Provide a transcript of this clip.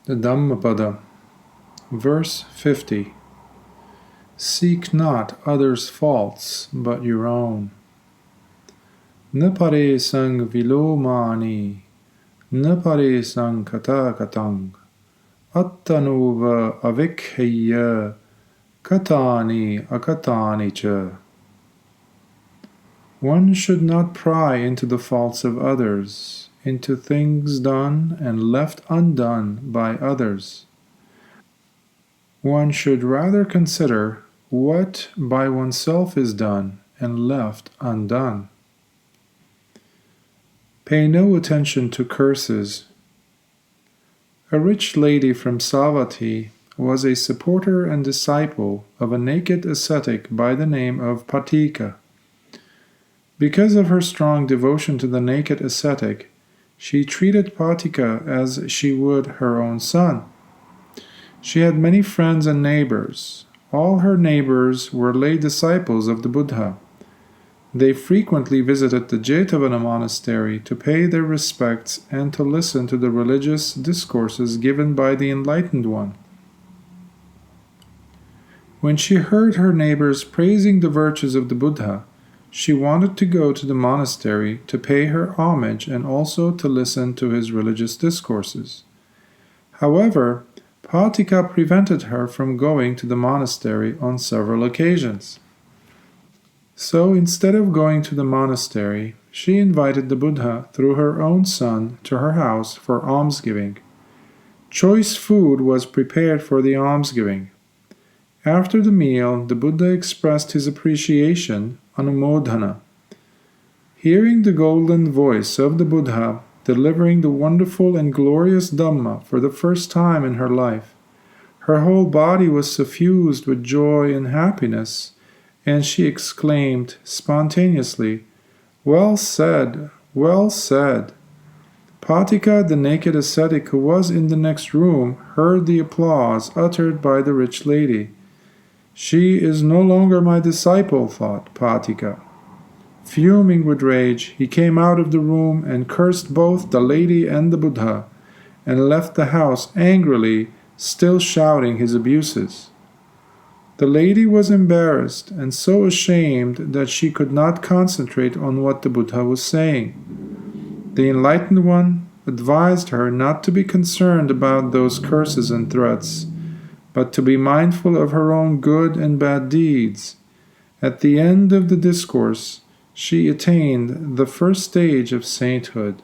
The Dhammapada, verse 50. Seek not others' faults, but your own. Na pare sang vilomani, na pare sang kata katang, attanova avikheya, katani akatani cha. One should not pry into the faults of others, into things done and left undone by others. One should rather consider what by oneself is done and left undone. Pay no attention to curses. A rich lady from Savatthi was a supporter and disciple of a naked ascetic by the name of Patika. Because of her strong devotion to the naked ascetic, she treated Patika as she would her own son. She had many friends and neighbors. All her neighbors were lay disciples of the Buddha. They frequently visited the Jetavana monastery to pay their respects and to listen to the religious discourses given by the Enlightened One. When she heard her neighbors praising the virtues of the Buddha, she wanted to go to the monastery to pay her homage and also to listen to his religious discourses. However, Patika prevented her from going to the monastery on several occasions. So instead of going to the monastery, she invited the Buddha through her own son to her house for almsgiving. Choice food was prepared for the almsgiving. After the meal, the Buddha expressed his appreciation, Anumodhana. Hearing the golden voice of the Buddha delivering the wonderful and glorious Dhamma for the first time in her life, her whole body was suffused with joy and happiness, and she exclaimed spontaneously, "Well said, well said." Patika, the naked ascetic who was in the next room, heard the applause uttered by the rich lady. "She is no longer my disciple," thought Patika. Fuming with rage, he came out of the room and cursed both the lady and the Buddha, and left the house angrily, still shouting his abuses. The lady was embarrassed and so ashamed that she could not concentrate on what the Buddha was saying. The Enlightened One advised her not to be concerned about those curses and threats, but to be mindful of her own good and bad deeds. At the end of the discourse, she attained the first stage of sainthood.